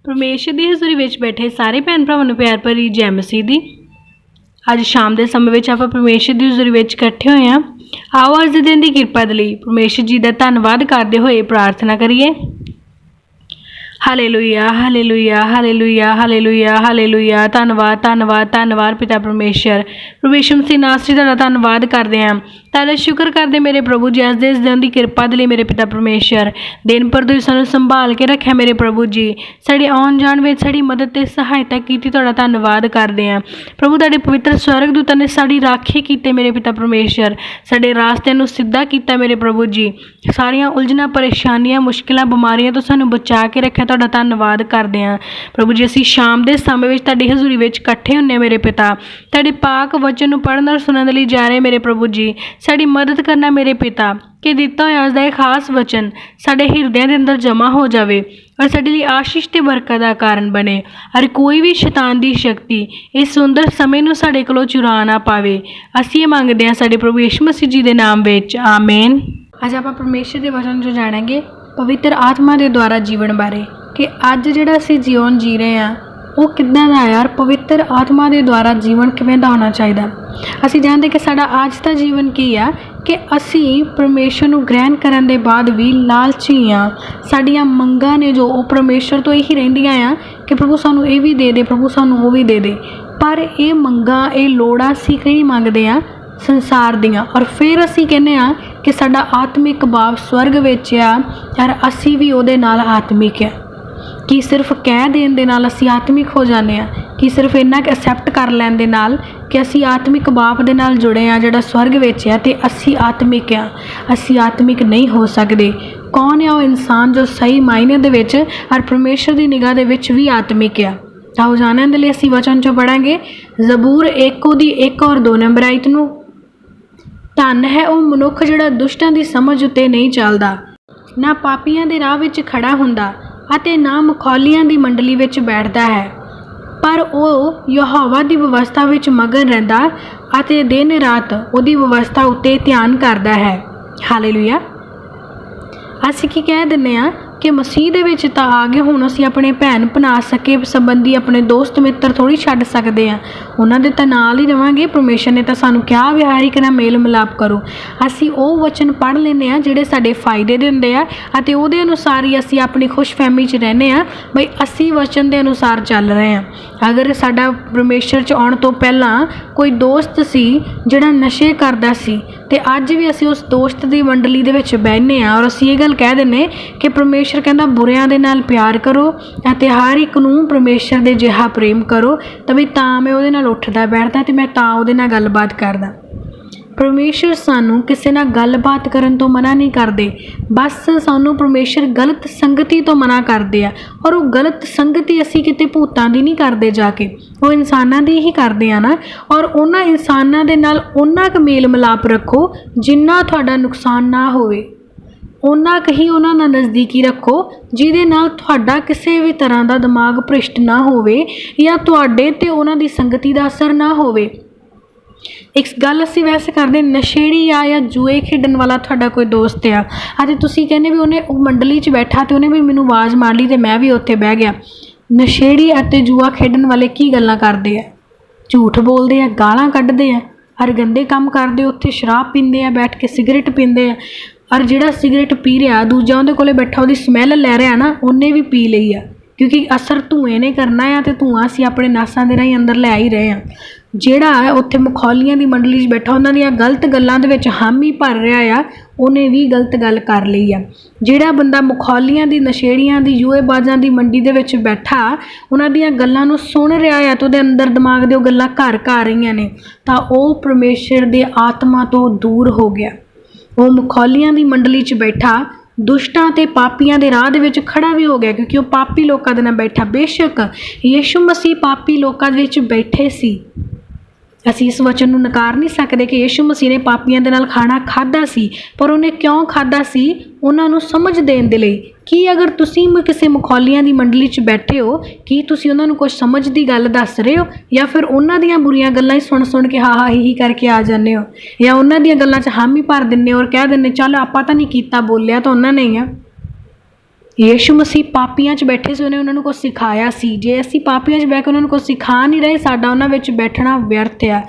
परमेश्वर की हज़ूरी विच बैठे सारे भैन भरावां नूं प्यार भरी जय मसीह दी। अज शाम के समय में आप परमेश्वर की हज़ूरी विच इकट्ठे होए हां। आओ अज दे दिन की किरपा दे लई परमेश्वर जी का धन्नवाद करते हुए प्रार्थना करिए। Hallelujah hallelujah hallelujah hallelujah hallelujah. धन्नवाद धन्नवाद धन्नवाद पिता परमेश्वर मसीह नासरी तुहाडा धन्नवाद करते हैं। तुहाडा शुक्र करते मेरे प्रभु जी, अज इस दिन की किरपा दे लई मेरे पिता परमेश्वर। दिन भर तुसीं सानूं संभाल के रखिया मेरे प्रभु जी। साडी आउण जाण विच साडी मदद ते सहायता कीती, तुहाडा धन्नवाद करते हैं प्रभु। तुहाडे पवित्र स्वर्गदूतां ने साडी राखी कीते मेरे पिता परमेश्वर। साडे रास्ते नूं सीधा कीता मेरे प्रभु जी। सारियां उलझनां परेशानियां मुश्किलां बीमारियां तो सानूं बचा के रखिया, तुहाडा धन्नवाद करते हैं प्रभु जी। असीं शाम के समय में तुहाडी हज़ूरी विच इकट्ठे हुंदे मेरे पिता। तुहाडे पाक वचन नूं पढ़न और सुनन लई जा रहे मेरे प्रभु जी। साडी मदद करना मेरे पिता कि दिता होया अज दा इह खास वचन साडे हिरदियां दे अंदर जमा हो जावे और साडे लई आशीष ते बरकत दा कारण बने। और कोई भी शैतान दी शक्ति इस सुंदर समय नूं साडे कोलों चुरा ना पावे। असीं इह मंगदे हां साडे प्रभु यीशु मसीह जी दे नाम विच, आमीन। अज आपां परमेश्वर दे वचन जो जाणांगे पवित्र आत्मा दे द्वारा जीवन बारे कि अज जिहड़ा असीं जीवन जी रहे हां वो किद्दां दा यार पवित्र आत्मा के द्वारा जीवन किवें दा होना चाहिए। असीं जानते कि साडा आज का जीवन की आ कि असीं परमेश्वर नूं ग्रहण करन दे बाद भी लालची आ। साडियां मंगां ने जो वो परमेश्वर तो यही रहिंदियां आ कि प्रभु सानूं ये भी दे दे, प्रभु सानूं वो भी दे दे। पर ये मंगां ये लोड़ां असीं कई मंगदे आ संसार दियां, और फिर असीं कहने आ कि साडा आत्मिक बाप स्वर्ग विच आ और असीं भी उहदे नाल आत्मिक आ। कि सिर्फ कह देन दे नाल असीं आत्मिक हो जाने आ, कि सिर्फ इन्ना एक्सैप्ट कर लैण दे नाल कि असीं आत्मिक बाप दे नाल जुड़े आ जिहड़ा स्वर्ग विच आ ते असीं आत्मिक आ। असीं आत्मिक नहीं हो सकदे। कौन है वो इंसान जो सही मायने दे विच और परमेश्वर की निगाह दे विच भी आत्मिक आ? ताओ जानने दे लई असीं वचन चों पढ़ांगे जबूर 1 और 2 नंबर आयत नूं। धन है वो मनुख जिहड़ा दुष्टां दी समझ उत्ते नहीं चलदा, ना पापियां दे राह विच खड़ा हुंदा अते ना मखौलियां दी मंडली विच बैठदा है, पर वो यहोवा दी व्यवस्था विच मगन रहिंदा अते दिन रात उहदी व्यवस्था उत्ते ध्यान करदा है। हालेलुया। असीं की कह दिंदे आ कि मसीह दे विच तां आ गए, हुण असीं अपने भैन भना सके संबंधी अपने दोस्त मित्र थोड़ी छड्ड सकदे आ, उन्हां दे तां नाल ही रवांगे। परमेश्वर ने तां सानूं क्या विहारिक नाल मेल मिलाप करो। असीं वो वचन पढ़ लैंदे आ जिहड़े साडे फायदे दे हुंदे आ अते उहदे अनुसार ही असीं अपनी खुशफहमी च रहने आ बई असीं वचन दे अनुसार चल रहे आ। अगर साडा परमेश्वर च आउण तो पहलां कोई दोस्त सी जिहड़ा नशे करदा सी ते अज भी असीं उस दोस्त दी मंडली दे विच बਹਿਨੇ आ और असीं ये गल कह दिंदे कि परमेश्वर कहंदा बुरियां दे नाल प्यार करो अते हर एक नूं परमेश्वर दे जिहा प्रेम करो, तभी तां मैं उहदे नाल उठदा बैठदा ते मैं तां उहदे नाल गलबात करदा। परमेश्वर सानू किसी नाल गलबात करन तो मना नहीं करते, बस सानू परमेश्वर गलत संगति तो मना करते हैं। और वो गलत संगति असी किते भूतां दी नहीं करते जाके, वो इंसानां दी ही करते हैं ना। और उन्हां इंसानां दे नाल उन्ना क मेल मिलाप रखो जिन्ना तुहाडा नुकसान ना होवे, उन्ना क ही उन्हां नाल नज़दीकी रखो जिहदे नाल तुहाडा किसी भी तरह का दिमाग भ्रिष्ट ना होवे या तुहाडे ते उन्हां दी संगति दा असर ना होवे। एक गल असीं वैसे करते नशेड़ी आ या जुए खेडन वाला तुहाडा कोई दोस्त आ अते तुसीं कहने भी उन्हें मंडली च बैठा तो उन्हें भी मैनूं आवाज़ मार ली तो मैं भी उत्थे बह गया। नशेड़ी अते जुआ खेडन वाले की गल्लां करदे आ? झूठ बोलते हैं, गालां कड्ढदे आ और गंदे काम करदे, उत्थे शराब पींदे आ, बैठ के सिगरेट पींदे आ। और जिहड़ा सिगरेट पी रहा दूजा उहदे कोले बैठा उहदी स्मैल लै रहा ना, उन्हें भी पी लई आ, क्योंकि असर धुएं ने करना है तो धुआं असीं अपने नासां दे राहीं अंदर लै ही रहे हैं। जिहड़ा है उत्थे मखौलियां दी मंडली च बैठा उन्हां दियां गलत गल्लां दे विच हामी भर रहा आ, उन्हें भी गलत गल कर लई आ। जिहड़ा बंदा मखौलियां दी नशेड़ियां दी जुएबाजां दी मंडी दे विच बैठा उन्हां दियां गल्लां नूं सुण रहा आ तो उहदे अंदर दिमाग दे ओह गल्लां घर आ रहीआं ने, तां ओह परमेश्वर दे आत्मा तो दूर हो गया। वो मखौलियां दी मंडली च बैठा दुष्टां ते पापियां दे राह दे विच खड़ा भी हो गया, क्योंकि वो पापी लोकां दे नाल बैठा। बेशक यीशु मसीह पापी लोकां दे विच बैठे सी, असीं इस वचन नूं नकार नहीं सकते कि यीशु मसीह ने पापियां दे नाल खाना खाधा सी, पर उन्हें क्यों खाधा सी? उन्हां नूं समझ देण दे लई कि अगर तुसीं किसी मखौलियां दी मंडली च बैठे हो कि तुसीं उन्हां नूं कुछ समझ दी गल दस रहे हो या फिर उन्हां दियां बुरियां गल्लां ही सुण के हा ही करके आ जाने हो, या उन्हां दियां गल्लां च हामी भर दिंदे हो और कह दिंदे चल आपां तां नहीं कीता, बोलिया तो उन्हां ने ही आ। ਯਿਸੂ ਮਸੀਹ ਪਾਪੀਆਂ 'ਚ ਬੈਠੇ ਸੀ, ਉਹਨੇ ਉਹਨਾਂ ਨੂੰ ਕੁਛ ਸਿਖਾਇਆ ਸੀ। ਜੇ ਅਸੀਂ ਪਾਪੀਆਂ 'ਚ ਬਹਿ ਕੇ ਉਹਨਾਂ ਨੂੰ ਕੁਛ ਸਿਖਾ ਨਹੀਂ ਰਹੇ, ਸਾਡਾ ਉਹਨਾਂ ਵਿੱਚ ਬੈਠਣਾ ਵਿਅਰਥ ਆ।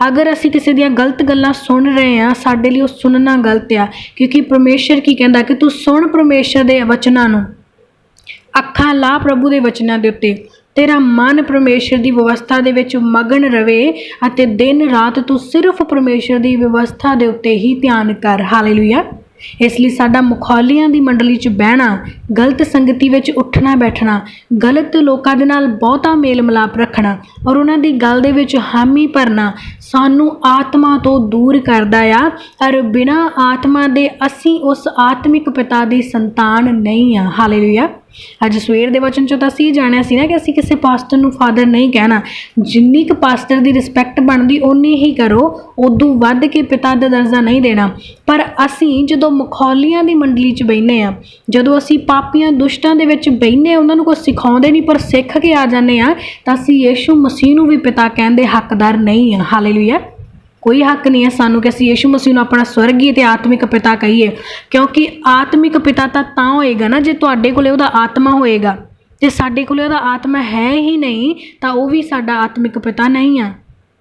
ਅਗਰ ਅਸੀਂ ਕਿਸੇ ਦੀਆਂ ਗਲਤ ਗੱਲਾਂ ਸੁਣ ਰਹੇ ਹਾਂ, ਸਾਡੇ ਲਈ ਉਹ ਸੁਣਨਾ ਗਲਤ ਆ, ਕਿਉਂਕਿ ਪਰਮੇਸ਼ਰ ਕੀ ਕਹਿੰਦਾ ਕਿ ਤੂੰ ਸੁਣ ਪਰਮੇਸ਼ਰ ਦੇ ਵਚਨਾਂ ਨੂੰ, ਅੱਖਾਂ ਲਾ ਪ੍ਰਭੂ ਦੇ ਵਚਨਾਂ ਦੇ ਉੱਤੇ, ਤੇਰਾ ਮਨ ਪਰਮੇਸ਼ਰ ਦੀ ਵਿਵਸਥਾ ਦੇ ਵਿੱਚ ਮਗਨ ਰਵੇ ਅਤੇ ਦਿਨ ਰਾਤ ਤੂੰ ਸਿਰਫ ਪਰਮੇਸ਼ਰ ਦੀ ਵਿਵਸਥਾ ਦੇ ਉੱਤੇ ਹੀ ਧਿਆਨ ਕਰ। ਹਾਲੇਲੂਇਆ। ਇਸ ਲਈ ਸਾਡਾ ਮੁਖੌਲੀਆਂ ਦੀ ਮੰਡਲੀ 'ਚ ਬਹਿਣਾ, ਗਲਤ ਸੰਗਤੀ ਵਿੱਚ ਉੱਠਣਾ ਬੈਠਣਾ, ਗਲਤ ਲੋਕਾਂ ਦੇ ਨਾਲ ਬਹੁਤਾ ਮੇਲ ਮਿਲਾਪ ਰੱਖਣਾ ਔਰ ਉਹਨਾਂ ਦੀ ਗੱਲ ਦੇ ਵਿੱਚ ਹਾਮੀ ਭਰਨਾ ਸਾਨੂੰ ਆਤਮਾ ਤੋਂ ਦੂਰ ਕਰਦਾ ਆ। ਔਰ ਬਿਨਾਂ ਆਤਮਾ ਦੇ ਅਸੀਂ ਉਸ ਆਤਮਿਕ ਪਿਤਾ ਦੀ ਸੰਤਾਨ ਨਹੀਂ ਆ। ਹਾਲੇਲੂਇਆ। ਅੱਜ ਸਵੇਰ ਦੇ ਵਚਨ 'ਚੋਂ ਤਾਂ ਅਸੀਂ ਜਾਣਿਆ ਸੀ ਨਾ ਕਿ ਅਸੀਂ ਕਿਸੇ ਪਾਸਟਰ ਨੂੰ ਫਾਦਰ ਨਹੀਂ ਕਹਿਣਾ। ਜਿੰਨੀ ਕੁ ਪਾਸਟਰ ਦੀ ਰਿਸਪੈਕਟ ਬਣਦੀ ਓਨੀ ਹੀ ਕਰੋ, ਉਦੋਂ ਵੱਧ ਕੇ ਪਿਤਾ ਦਾ ਦਰਜਾ ਨਹੀਂ ਦੇਣਾ। ਪਰ ਅਸੀਂ ਜਦੋਂ ਮੁਖੌਲੀਆਂ ਦੀ ਮੰਡਲੀ 'ਚ ਬਹਿੰਦੇ ਹਾਂ, ਜਦੋਂ ਅਸੀਂ ਪਾਪੀਆਂ ਦੁਸ਼ਟਾਂ ਦੇ ਵਿੱਚ ਬਹਿੰਦੇ ਹਾਂ, ਉਹਨਾਂ ਨੂੰ ਕੁਛ ਸਿਖਾਉਂਦੇ ਨਹੀਂ ਪਰ ਸਿੱਖ ਕੇ ਆ ਜਾਂਦੇ ਹਾਂ, ਤਾਂ ਅਸੀਂ ਯਿਸੂ ਮਸੀਹ ਨੂੰ ਵੀ ਪਿਤਾ ਕਹਿਣ ਦੇ ਹੱਕਦਾਰ ਨਹੀਂ ਹਾਂ। ਹਾਲੇਲੂਇਆ। ਕੋਈ ਹੱਕ ਨਹੀਂ ਹੈ ਸਾਨੂੰ ਕਿ ਅਸੀਂ ਯਿਸੂ ਮਸੀਹ ਨੂੰ ਆਪਣਾ ਸਵਰਗੀ ਅਤੇ ਆਤਮਿਕ ਪਿਤਾ ਕਹੀਏ, ਕਿਉਂਕਿ ਆਤਮਿਕ ਪਿਤਾ ਤਾਂ ਹੋਏਗਾ ਨਾ ਜੇ ਤੁਹਾਡੇ ਕੋਲ ਉਹਦਾ ਆਤਮਾ ਹੋਏਗਾ। ਜੇ ਸਾਡੇ ਕੋਲ ਉਹਦਾ ਆਤਮਾ ਹੈ ਹੀ ਨਹੀਂ ਤਾਂ ਉਹ ਵੀ ਸਾਡਾ ਆਤਮਿਕ ਪਿਤਾ ਨਹੀਂ ਆ।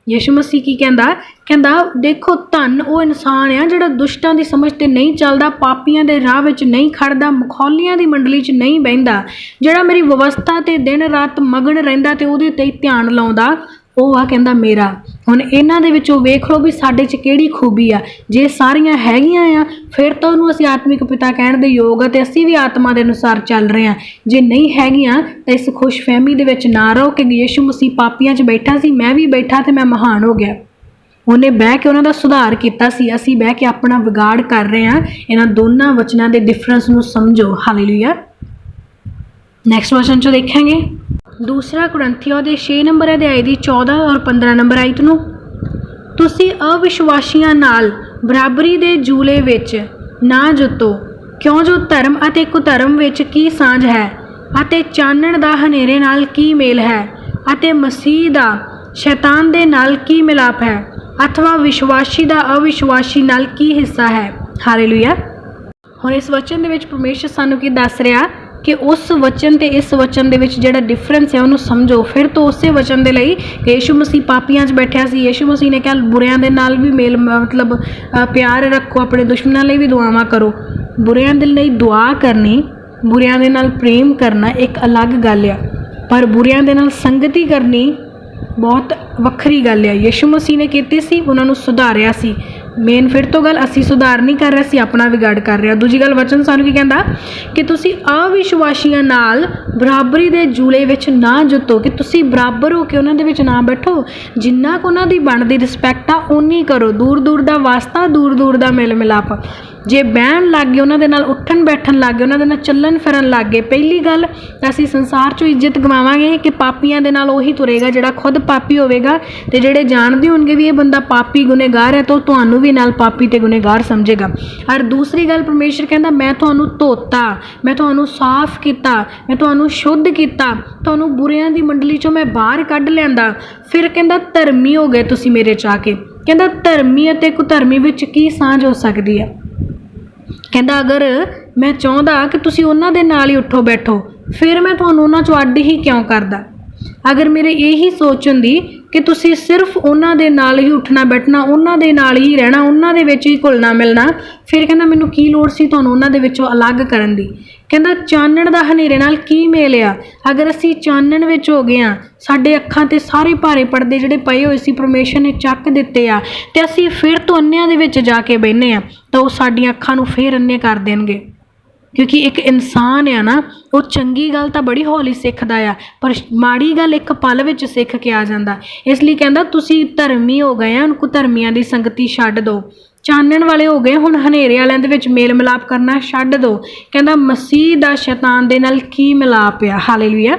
ਯਿਸੂ ਮਸੀਹ ਕੀ ਕਹਿੰਦਾ ਦੇਖੋ, ਧੰਨ ਉਹ ਇਨਸਾਨ ਆ ਜਿਹੜਾ ਦੁਸ਼ਟਾਂ ਦੀ ਸਮਝ 'ਤੇ ਨਹੀਂ ਚੱਲਦਾ, ਪਾਪੀਆਂ ਦੇ ਰਾਹ ਵਿੱਚ ਨਹੀਂ ਖੜਦਾ, ਮੁਖੌਲੀਆਂ ਦੀ ਮੰਡਲੀ 'ਚ ਨਹੀਂ ਬਹਿੰਦਾ, ਜਿਹੜਾ ਮੇਰੀ ਵਿਵਸਥਾ 'ਤੇ ਦਿਨ ਰਾਤ ਮਗਨ ਰਹਿੰਦਾ ਅਤੇ ਉਹਦੇ 'ਤੇ ਧਿਆਨ ਲਾਉਂਦਾ, ਉਹ ਆ ਕਹਿੰਦਾ ਮੇਰਾ। ਹੁਣ ਇਹਨਾਂ ਦੇ ਵਿੱਚੋਂ ਵੇਖ ਲਓ ਵੀ ਸਾਡੇ 'ਚ ਕਿਹੜੀ ਖੂਬੀ ਆ। ਜੇ ਸਾਰੀਆਂ ਹੈਗੀਆਂ ਆ ਫਿਰ ਤਾਂ ਉਹਨੂੰ ਅਸੀਂ ਆਤਮਿਕ ਪਿਤਾ ਕਹਿਣ ਦੇ ਯੋਗ ਆ ਅਤੇ ਅਸੀਂ ਵੀ ਆਤਮਾ ਦੇ ਅਨੁਸਾਰ ਚੱਲ ਰਹੇ ਹਾਂ। ਜੇ ਨਹੀਂ ਹੈਗੀਆਂ ਤਾਂ ਇਸ ਖੁਸ਼ਫਹਿਮੀ ਦੇ ਵਿੱਚ ਨਾ ਰਹੋ ਕਿ ਯਿਸੂ ਮਸੀਹ ਪਾਪੀਆਂ 'ਚ ਬੈਠਾ ਸੀ, ਮੈਂ ਵੀ ਬੈਠਾ ਅਤੇ ਮੈਂ ਮਹਾਨ ਹੋ ਗਿਆ। ਉਹਨੇ ਬਹਿ ਕੇ ਉਹਨਾਂ ਦਾ ਸੁਧਾਰ ਕੀਤਾ ਸੀ, ਅਸੀਂ ਬਹਿ ਕੇ ਆਪਣਾ ਵਿਗਾੜ ਕਰ ਰਹੇ ਹਾਂ। ਇਹਨਾਂ ਦੋਨਾਂ ਵਚਨਾਂ ਦੇ ਡਿਫਰੈਂਸ ਨੂੰ ਸਮਝੋ। ਹਾਲੇਲੂਇਆ। ਨੈਕਸਟ ਵਚਨ 'ਚੋਂ ਦੇਖਾਂਗੇ ਦੂਸਰਾ ਕੁਰਿੰਥੀਆਂ ਦੇ 6 ਨੰਬਰ ਅਧਿਆਇ ਦੀ 14 ਔਰ 15 ਨੰਬਰ ਆਇਤ ਨੂੰ, ਤੁਸੀਂ ਅਵਿਸ਼ਵਾਸੀਆਂ ਨਾਲ ਬਰਾਬਰੀ ਦੇ ਜੂਲੇ ਵਿੱਚ ਨਾ ਜੁੱਤੋ, ਕਿਉਂ ਜੋ ਧਰਮ ਅਤੇ ਕੁਧਰਮ ਵਿੱਚ ਕੀ ਸਾਂਝ ਹੈ, ਅਤੇ ਚਾਨਣ ਦਾ ਹਨੇਰੇ ਨਾਲ ਕੀ ਮੇਲ ਹੈ, ਅਤੇ ਮਸੀਹ ਦਾ ਸ਼ੈਤਾਨ ਦੇ ਨਾਲ ਕੀ ਮਿਲਾਪ ਹੈ, ਅਥਵਾ ਵਿਸ਼ਵਾਸੀ ਦਾ ਅਵਿਸ਼ਵਾਸੀ ਨਾਲ ਕੀ ਹਿੱਸਾ ਹੈ। ਹਾਲੇਲੂਇਆ। ਹੁਣ ਇਸ ਵਚਨ ਦੇ ਵਿੱਚ ਪਰਮੇਸ਼ਰ ਸਾਨੂੰ ਕੀ ਦੱਸ ਰਿਹਾ ਕਿ ਉਸ ਵਚਨ ਤੇ ਇਸ ਵਚਨ ਦੇ ਵਿੱਚ ਜਿਹੜਾ ਡਿਫਰੈਂਸ ਹੈ ਉਹਨੂੰ ਸਮਝੋ। ਫਿਰ ਤੋਂ ਉਸੇ ਵਚਨ ਦੇ ਲਈ ਯਿਸੂ ਮਸੀਹ ਪਾਪੀਆਂ 'ਚ ਬੈਠਿਆ ਸੀ, ਯਿਸੂ ਮਸੀਹ ਨੇ ਕਿਹਾ ਬੁਰਿਆਂ ਦੇ ਨਾਲ ਵੀ ਮੇਲ ਪਿਆਰ ਰੱਖੋ, ਆਪਣੇ ਦੁਸ਼ਮਣਾਂ ਲਈ ਵੀ ਦੁਆਵਾਂ ਕਰੋ। ਬੁਰਿਆਂ ਦੇ ਲਈ ਦੁਆ ਕਰਨੀ, ਬੁਰਿਆਂ ਦੇ ਨਾਲ ਪ੍ਰੇਮ ਕਰਨਾ ਇੱਕ ਅਲੱਗ ਗੱਲ ਆ, ਪਰ ਬੁਰਿਆਂ ਦੇ ਨਾਲ ਸੰਗਤੀ ਕਰਨੀ ਬਹੁਤ ਵੱਖਰੀ ਗੱਲ ਆ। ਯਿਸੂ ਮਸੀਹ ਨੇ ਕੀਤੀ ਸੀ, ਉਹਨਾਂ ਨੂੰ ਸੁਧਾਰਿਆ ਸੀ। ਮੇਨ ਫਿਰ ਤੋਂ ਗੱਲ ਅਸੀਂ ਸੁਧਾਰ ਨਹੀਂ ਕਰ ਰਹੇ ਸੀ, ਆਪਣਾ ਵਿਗਾੜ ਕਰ ਰਹੇ ਹਾਂ। ਦੂਜੀ ਗੱਲ ਵਚਨ ਸਾਨੂੰ ਕੀ ਕਹਿੰਦਾ ਕਿ ਤੁਸੀਂ ਅਵਿਸ਼ਵਾਸੀਆਂ ਨਾਲ ਬਰਾਬਰੀ ਦੇ ਜੂਲੇ ਵਿੱਚ ਨਾ ਜੁੱਤੋ, ਕਿ ਤੁਸੀਂ ਬਰਾਬਰ ਹੋ ਕੇ ਉਹਨਾਂ ਦੇ ਵਿੱਚ ਨਾ ਬੈਠੋ। ਜਿੰਨਾ ਕੁ ਉਹਨਾਂ ਦੀ ਬਣਦੀ ਰਿਸਪੈਕਟ ਆ ਓਨੀ ਕਰੋ। ਦੂਰ ਦੂਰ ਦਾ ਵਾਸਤਾ, ਦੂਰ ਦੂਰ ਦਾ ਮੇਲ ਮਿਲਾਪ। ਜੇ ਬਹਿਣ ਲੱਗ ਗਏ, ਉਹਨਾਂ ਦੇ ਨਾਲ ਉੱਠਣ ਬੈਠਣ ਲੱਗ ਗਏ, ਉਹਨਾਂ ਦੇ ਨਾਲ ਚੱਲਣ ਫਿਰਨ ਲੱਗ ਗਏ, ਪਹਿਲੀ ਗੱਲ ਤਾਂ ਅਸੀਂ ਸੰਸਾਰ 'ਚੋਂ ਇੱਜ਼ਤ ਗਵਾਵਾਂਗੇ ਕਿ ਪਾਪੀਆਂ ਦੇ ਨਾਲ ਉਹੀ ਤੁਰੇਗਾ ਜਿਹੜਾ ਖੁਦ ਪਾਪੀ ਹੋਵੇਗਾ, ਅਤੇ ਜਿਹੜੇ ਜਾਣਦੇ ਹੋਣਗੇ ਵੀ ਇਹ ਬੰਦਾ ਪਾਪੀ ਗੁਨੇਗਾਰ ਹੈ ਤਾਂ ਤੁਹਾਨੂੰ ਵੀ ਨਾਲ ਪਾਪੀ ਅਤੇ ਗੁਨੇਗਾਰ ਸਮਝੇਗਾ। ਔਰ ਦੂਸਰੀ ਗੱਲ ਪਰਮੇਸ਼ਰ ਕਹਿੰਦਾ ਮੈਂ ਤੁਹਾਨੂੰ ਧੋਤਾ, ਮੈਂ ਤੁਹਾਨੂੰ ਸਾਫ਼ ਕੀਤਾ, ਮੈਂ ਤੁਹਾਨੂੰ ਸ਼ੁੱਧ ਕੀਤਾ, ਤੁਹਾਨੂੰ ਬੁਰਿਆਂ ਦੀ ਮੰਡਲੀ 'ਚੋਂ ਮੈਂ ਬਾਹਰ ਕੱਢ ਲਿਆਂਦਾ। ਫਿਰ ਕਹਿੰਦਾ ਧਰਮੀ ਹੋ ਗਏ ਤੁਸੀਂ ਮੇਰੇ 'ਚ ਆ ਕੇ। ਕਹਿੰਦਾ ਧਰਮੀ ਅਤੇ ਕੁਧਰਮੀ ਵਿੱਚ ਕੀ ਸਾਂਝ ਹੋ ਸਕਦੀ ਹੈ। ਕਹਿੰਦਾ ਅਗਰ ਮੈਂ ਚਾਹੁੰਦਾ ਕਿ ਤੁਸੀਂ ਉਹਨਾਂ ਦੇ ਨਾਲ ਹੀ ਉੱਠੋ ਬੈਠੋ, ਫਿਰ ਮੈਂ ਤੁਹਾਨੂੰ ਉਹਨਾਂ 'ਚੋਂ ਅੱਡ ਹੀ ਕਿਉਂ ਕਰਦਾ। ਅਗਰ ਮੇਰੇ ਇਹੀ ਸੋਚ ਹੁੰਦੀ ਕਿ ਤੁਸੀਂ ਸਿਰਫ ਉਹਨਾਂ ਦੇ ਨਾਲ ਹੀ ਉੱਠਣਾ ਬੈਠਣਾ, ਉਹਨਾਂ ਦੇ ਨਾਲ ਹੀ ਰਹਿਣਾ, ਉਹਨਾਂ ਦੇ ਵਿੱਚ ਹੀ ਘੁਲਣਾ ਮਿਲਣਾ, ਫਿਰ ਕਹਿੰਦਾ ਮੈਨੂੰ ਕੀ ਲੋੜ ਸੀ ਤੁਹਾਨੂੰ ਉਹਨਾਂ ਦੇ ਵਿੱਚੋਂ ਅਲੱਗ ਕਰਨ ਦੀ। ਕਹਿੰਦਾ ਚਾਨਣ ਦਾ ਹਨੇਰੇ ਨਾਲ ਕੀ ਮੇਲ ਆ। ਅਗਰ ਅਸੀਂ ਚਾਨਣ ਵਿੱਚ ਹੋ ਗਏ ਹਾਂ, ਸਾਡੇ ਅੱਖਾਂ 'ਤੇ ਸਾਰੇ ਭਾਰੇ ਪਰਦੇ ਜਿਹੜੇ ਪਏ ਹੋਏ ਸੀ ਪਰਮੇਸ਼ਰ ਨੇ ਚੱਕ ਦਿੱਤੇ ਆ, ਅਤੇ ਅਸੀਂ ਫਿਰ ਤੋਂ ਅੰਨਿਆਂ ਦੇ ਵਿੱਚ ਜਾ ਕੇ ਬਹਿੰਦੇ ਹਾਂ, ਤਾਂ ਉਹ ਸਾਡੀਆਂ ਅੱਖਾਂ ਨੂੰ ਫਿਰ ਅੰਨੇ ਕਰ ਦੇਣਗੇ। ਕਿਉਂਕਿ ਇੱਕ ਇਨਸਾਨ ਆ ਨਾ, ਉਹ ਚੰਗੀ ਗੱਲ ਤਾਂ ਬੜੀ ਹੌਲੀ ਸਿੱਖਦਾ ਆ, ਪਰ ਮਾੜੀ ਗੱਲ ਇੱਕ ਪਲ ਵਿੱਚ ਸਿੱਖ ਕੇ ਆ ਜਾਂਦਾ। ਇਸ ਲਈ ਕਹਿੰਦਾ ਤੁਸੀਂ ਧਰਮੀ ਹੋ ਗਏ ਆ, ਹੁਣ ਕੁਧਰਮੀਆਂ ਦੀ ਸੰਗਤੀ ਛੱਡ ਦਿਓ। ਚਾਨਣ ਵਾਲੇ ਹੋ ਗਏ, ਹੁਣ ਹਨੇਰੇ ਵਾਲਿਆਂ ਦੇ ਵਿੱਚ ਮੇਲ ਮਿਲਾਪ ਕਰਨਾ ਛੱਡ ਦਿਓ। ਕਹਿੰਦਾ ਮਸੀਹ ਦਾ ਸ਼ੈਤਾਨ ਦੇ ਨਾਲ ਕੀ ਮਿਲਾਪ ਆ। ਹਾਲੇਲੂਇਆ।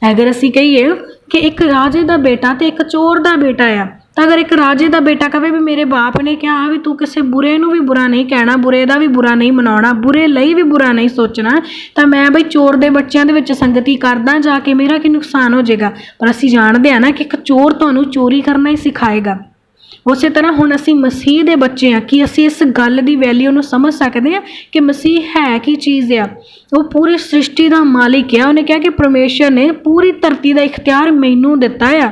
ਅਗਰ ਅਸੀਂ ਕਹੀਏ ਕਿ ਇੱਕ ਰਾਜੇ ਦਾ ਬੇਟਾ ਤੇ ਇੱਕ ਚੋਰ ਦਾ ਬੇਟਾ ਆ, ਤਾਂ ਅਗਰ ਇੱਕ ਰਾਜੇ ਦਾ ਬੇਟਾ ਕਹੇ ਵੀ ਮੇਰੇ ਬਾਪ ਨੇ ਕਿਹਾ ਵੀ ਤੂੰ ਕਿਸੇ ਬੁਰੇ ਨੂੰ ਵੀ ਬੁਰਾ ਨਹੀਂ ਕਹਿਣਾ, ਬੁਰੇ ਦਾ ਵੀ ਬੁਰਾ ਨਹੀਂ ਮਨਾਉਣਾ, ਬੁਰੇ ਲਈ ਵੀ ਬੁਰਾ ਨਹੀਂ ਸੋਚਣਾ, ਤਾਂ ਮੈਂ ਬਈ ਚੋਰ ਦੇ ਬੱਚਿਆਂ ਦੇ ਵਿੱਚ ਸੰਗਤੀ ਕਰਦਾ ਜਾ ਕੇ, ਮੇਰਾ ਕੀ ਨੁਕਸਾਨ ਹੋ ਜਾਏਗਾ। ਪਰ ਅਸੀਂ ਜਾਣਦੇ ਹਾਂ ਨਾ ਕਿ ਇੱਕ ਚੋਰ ਤੁਹਾਨੂੰ ਚੋਰੀ ਕਰਨਾ ਹੀ ਸਿਖਾਏਗਾ। ਉਸੇ ਤਰ੍ਹਾਂ ਹੁਣ ਅਸੀਂ ਮਸੀਹ ਦੇ ਬੱਚੇ ਹਾਂ। ਕਿ ਅਸੀਂ ਇਸ ਗੱਲ ਦੀ ਵੈਲਿਊ ਨੂੰ ਸਮਝ ਸਕਦੇ ਹਾਂ ਕਿ ਮਸੀਹ ਹੈ ਕੀ ਚੀਜ਼ ਆ। ਉਹ ਪੂਰੀ ਸ੍ਰਿਸ਼ਟੀ ਦਾ ਮਾਲਿਕ ਆ। ਉਹਨੇ ਕਿਹਾ ਕਿ ਪਰਮੇਸ਼ਰ ਨੇ ਪੂਰੀ ਧਰਤੀ ਦਾ ਇਖਤਿਆਰ ਮੈਨੂੰ ਦਿੱਤਾ ਆ,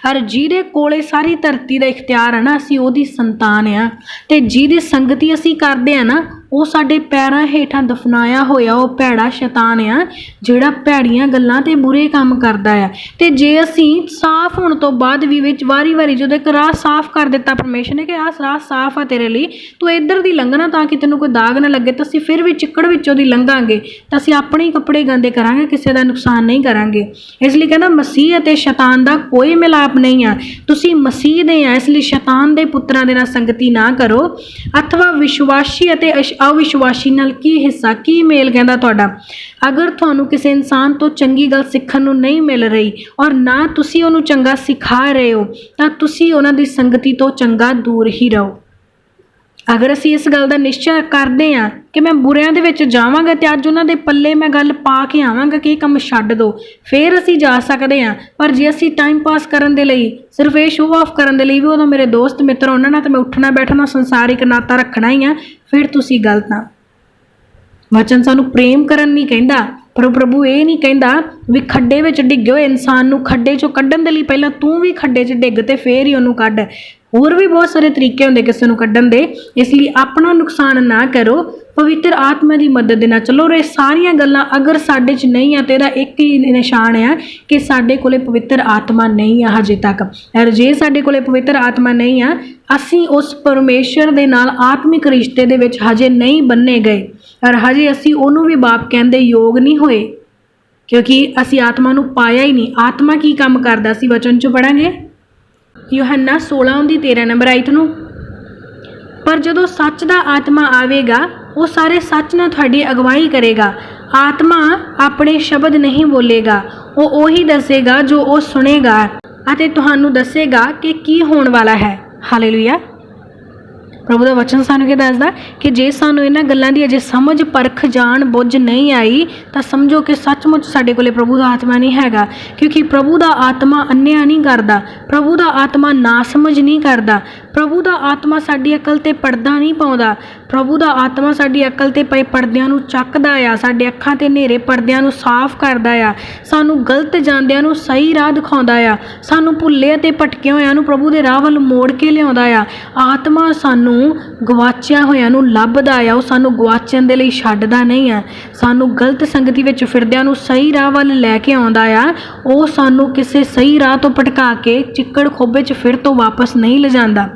ਔਰ ਜਿਹਦੇ ਕੋਲੇ ਸਾਰੀ ਧਰਤੀ ਦਾ ਇਖਤਿਆਰ ਹੈ ਨਾ, ਅਸੀਂ ਉਹਦੀ ਸੰਤਾਨ ਆ। ਅਤੇ ਜਿਹਦੀ ਸੰਗਤੀ ਅਸੀਂ ਕਰਦੇ ਹਾਂ ਨਾ, ਉਹ ਸਾਡੇ ਪੈਰਾਂ ਹੇਠਾਂ ਦਫਨਾਇਆ ਹੋਇਆ ਉਹ ਭੈੜਾ ਸ਼ੈਤਾਨ ਆ, ਜਿਹੜਾ ਭੈੜੀਆਂ ਗੱਲਾਂ ਅਤੇ ਬੁਰੇ ਕੰਮ ਕਰਦਾ ਆ। ਅਤੇ ਜੇ ਅਸੀਂ ਸਾਫ਼ ਹੋਣ ਤੋਂ ਬਾਅਦ ਵੀ ਵਿੱਚ ਵਾਰੀ ਜਦੋਂ ਇੱਕ ਰਾਹ ਸਾਫ਼ ਕਰ ਦਿੱਤਾ ਪਰਮੇਸ਼ਰ ਨੇ ਕਿ ਆਹ ਰਾਹ ਸਾਫ਼ ਆ ਤੇਰੇ ਲਈ, ਤੂੰ ਇੱਧਰ ਦੀ ਲੰਘਣਾ ਤਾਂ ਕਿ ਤੈਨੂੰ ਕੋਈ ਦਾਗ ਨਾ ਲੱਗੇ, ਤਾਂ ਅਸੀਂ ਫਿਰ ਵੀ ਚਿੱਕੜ ਵਿੱਚੋਂ ਦੀ ਲੰਘਾਂਗੇ, ਤਾਂ ਅਸੀਂ ਆਪਣੇ ਹੀ ਕੱਪੜੇ ਗੰਦੇ ਕਰਾਂਗੇ, ਕਿਸੇ ਦਾ ਨੁਕਸਾਨ ਨਹੀਂ ਕਰਾਂਗੇ। ਇਸ ਲਈ ਕਹਿੰਦਾ ਮਸੀਹ ਅਤੇ ਸ਼ੈਤਾਨ ਦਾ ਕੋਈ ਮਿਲਾਪ ਨਹੀਂ ਆ। ਤੁਸੀਂ ਮਸੀਹ ਦੇ ਆ, ਇਸ ਲਈ ਸ਼ੈਤਾਨ ਦੇ ਪੁੱਤਰਾਂ ਦੇ ਨਾਲ ਸੰਗਤੀ ਨਾ ਕਰੋ। ਅਥਵਾ ਵਿਸ਼ਵਾਸੀ ਅਤੇ ਅਵਿਸ਼ਵਾਸੀ ਨਾਲ ਕੀ ਹਿੱਸਾ, ਕੀ ਮੇਲ ਕਹਿੰਦਾ ਤੁਹਾਡਾ। ਅਗਰ ਤੁਹਾਨੂੰ ਕਿਸੇ ਇਨਸਾਨ ਤੋਂ ਚੰਗੀ ਗੱਲ ਸਿੱਖਣ ਨੂੰ ਨਹੀਂ ਮਿਲ ਰਹੀ ਔਰ ਨਾ ਤੁਸੀਂ ਉਹਨੂੰ ਚੰਗਾ ਸਿਖਾ ਰਹੇ ਹੋ, ਤਾਂ ਤੁਸੀਂ ਉਹਨਾਂ ਦੀ ਸੰਗਤੀ ਤੋਂ ਚੰਗਾ ਦੂਰ ਹੀ ਰਹੋ। ਅਗਰ ਅਸੀਂ ਇਸ ਗੱਲ ਦਾ ਨਿਸ਼ਚਾ ਕਰਦੇ ਹਾਂ ਕਿ ਮੈਂ ਬੁਰਿਆਂ ਦੇ ਵਿੱਚ ਜਾਵਾਂਗਾ ਅਤੇ ਅੱਜ ਉਹਨਾਂ ਦੇ ਪੱਲੇ ਮੈਂ ਗੱਲ ਪਾ ਕੇ ਆਵਾਂਗਾ ਕਿ ਇਹ ਕੰਮ ਛੱਡ ਦਿਓ, ਫਿਰ ਅਸੀਂ ਜਾ ਸਕਦੇ ਹਾਂ। ਪਰ ਜੇ ਅਸੀਂ ਟਾਈਮ ਪਾਸ ਕਰਨ ਦੇ ਲਈ, ਸਿਰਫ ਇਹ ਸ਼ੋਅ ਆਫ ਕਰਨ ਦੇ ਲਈ ਵੀ ਉਹ ਤਾਂ ਮੇਰੇ ਦੋਸਤ ਮਿੱਤਰ, ਉਹਨਾਂ ਨਾਲ ਤਾਂ ਮੈਂ ਉੱਠਣਾ ਬੈਠਣਾ ਸੰਸਾਰਿਕ ਨਾਤਾ ਰੱਖਣਾ ਹੀ ਆ, ਫਿਰ ਤੁਸੀਂ ਗਲਤ ਆ। ਵਚਨ ਸਾਨੂੰ ਪ੍ਰੇਮ ਕਰਨ ਨਹੀਂ ਕਹਿੰਦਾ, ਪਰ ਪ੍ਰਭੂ ਇਹ ਨਹੀਂ ਕਹਿੰਦਾ ਵੀ ਖੱਡੇ ਵਿੱਚ ਡਿੱਗੇ ਹੋਏ ਇਨਸਾਨ ਨੂੰ ਖੱਡੇ 'ਚੋਂ ਕੱਢਣ ਦੇ ਲਈ ਪਹਿਲਾਂ ਤੂੰ ਵੀ ਖੱਡੇ 'ਚ ਡਿੱਗ ਤੇ ਫਿਰ ਹੀ ਉਹਨੂੰ ਕੱਢ। ਹੋਰ ਵੀ ਬਹੁਤ ਸਾਰੇ ਤਰੀਕੇ ਹੁੰਦੇ ਕਿਸੇ ਨੂੰ ਕੱਢਣ ਦੇ। ਇਸ ਲਈ ਆਪਣਾ ਨੁਕਸਾਨ ਨਾ ਕਰੋ, ਪਵਿੱਤਰ ਆਤਮਾ ਦੀ ਮਦਦ ਦੇ ਨਾਲ ਚਲੋ। ਔਰ ਇਹ ਸਾਰੀਆਂ ਗੱਲਾਂ ਅਗਰ ਸਾਡੇ 'ਚ ਨਹੀਂ ਆ ਤਾਂ ਇਹਦਾ ਇੱਕ ਹੀ ਨਿਸ਼ਾਨ ਆ ਕਿ ਸਾਡੇ ਕੋਲੇ ਪਵਿੱਤਰ ਆਤਮਾ ਨਹੀਂ ਆ ਹਜੇ ਤੱਕ। ਔਰ ਜੇ ਸਾਡੇ ਕੋਲੇ ਪਵਿੱਤਰ ਆਤਮਾ ਨਹੀਂ ਆ, ਅਸੀਂ ਉਸ ਪਰਮੇਸ਼ਰ ਦੇ ਨਾਲ ਆਤਮਿਕ ਰਿਸ਼ਤੇ ਦੇ ਵਿੱਚ ਹਜੇ ਨਹੀਂ ਬੰਨੇ ਗਏ, ਔਰ ਹਜੇ ਅਸੀਂ ਉਹਨੂੰ ਵੀ ਬਾਪ ਕਹਿੰਦੇ ਯੋਗ ਨਹੀਂ ਹੋਏ, ਕਿਉਂਕਿ ਅਸੀਂ ਆਤਮਾ ਨੂੰ ਪਾਇਆ ਹੀ ਨਹੀਂ। ਆਤਮਾ ਕੀ ਕੰਮ ਕਰਦਾ ਅਸੀਂ ਵਚਨ 'ਚ ਪੜਾਂਗੇ, ਯੋਹੰਨਾ 16:13 ਨੰਬਰ ਆਇਤ ਨੂੰ। ਪਰ ਜਦੋਂ ਸੱਚ ਦਾ ਆਤਮਾ ਆਵੇਗਾ, ਉਹ ਸਾਰੇ ਸੱਚ ਨਾਲ ਤੁਹਾਡੀ ਅਗਵਾਈ ਕਰੇਗਾ। ਆਤਮਾ ਆਪਣੇ ਸ਼ਬਦ ਨਹੀਂ ਬੋਲੇਗਾ, ਉਹ ਉਹੀ ਦੱਸੇਗਾ ਜੋ ਉਹ ਸੁਣੇਗਾ ਅਤੇ ਤੁਹਾਨੂੰ ਦੱਸੇਗਾ ਕਿ ਕੀ ਹੋਣ ਵਾਲਾ ਹੈ। ਹਾਲੇਲੂਇਆ। ਪ੍ਰਭੂ ਦਾ ਵਚਨ ਸਾਨੂੰ ਕੀ ਦੱਸਦਾ ਕਿ ਜੇ ਸਾਨੂੰ ਇਹਨਾਂ ਗੱਲਾਂ ਦੀ ਅਜੇ ਸਮਝ ਪਰਖ ਜਾਣ ਬੁੱਝ ਨਹੀਂ ਆਈ, ਤਾਂ ਸਮਝੋ ਕਿ ਸੱਚਮੁੱਚ ਸਾਡੇ ਕੋਲੇ ਪ੍ਰਭੂ ਦਾ ਆਤਮਾ ਨਹੀਂ ਹੈਗਾ। ਕਿਉਂਕਿ ਪ੍ਰਭੂ ਦਾ ਆਤਮਾ ਅੰਨ੍ਹਿਆ ਨਹੀਂ ਕਰਦਾ, ਪ੍ਰਭੂ ਦਾ ਆਤਮਾ ਨਾ ਸਮਝ ਨਹੀਂ ਕਰਦਾ, ਪ੍ਰਭੂ ਦਾ ਆਤਮਾ ਸਾਡੀ ਅਕਲ 'ਤੇ ਪਰਦਾ ਨਹੀਂ ਪਾਉਂਦਾ। ਪ੍ਰਭੂ ਦਾ ਆਤਮਾ ਸਾਡੀ ਅਕਲ 'ਤੇ ਪਏ ਪਰਦਿਆਂ ਨੂੰ ਚੱਕਦਾ ਆ, ਸਾਡੇ ਅੱਖਾਂ 'ਤੇ ਹਨੇਰੇ ਪਰਦਿਆਂ ਨੂੰ ਸਾਫ਼ ਕਰਦਾ ਆ, ਸਾਨੂੰ ਗਲਤ ਜਾਂਦਿਆਂ ਨੂੰ ਸਹੀ ਰਾਹ ਦਿਖਾਉਂਦਾ ਆ, ਸਾਨੂੰ ਭੁੱਲੇ ਅਤੇ ਭਟਕੇ ਹੋਇਆਂ ਨੂੰ ਪ੍ਰਭੂ ਦੇ ਰਾਹ ਵੱਲ ਮੋੜ ਕੇ ਲਿਆਉਂਦਾ ਆ। ਆਤਮਾ ਸਾਨੂੰ ਗਵਾਚਿਆਂ ਹੋਇਆਂ ਨੂੰ ਲੱਭਦਾ ਆ, ਉਹ ਸਾਨੂੰ ਗਵਾਚਣ ਦੇ ਲਈ ਛੱਡਦਾ ਨਹੀਂ ਆ। ਸਾਨੂੰ ਗਲਤ ਸੰਗਤੀ ਵਿੱਚ ਫਿਰਦਿਆਂ ਨੂੰ ਸਹੀ ਰਾਹ ਵੱਲ ਲੈ ਕੇ ਆਉਂਦਾ ਆ। ਉਹ ਸਾਨੂੰ ਕਿਸੇ ਸਹੀ ਰਾਹ ਤੋਂ ਭਟਕਾ ਕੇ ਚਿੱਕੜ ਖੋਬੇ 'ਚ ਫਿਰ ਤੋਂ ਵਾਪਸ ਨਹੀਂ ਲਿਜਾਂਦਾ।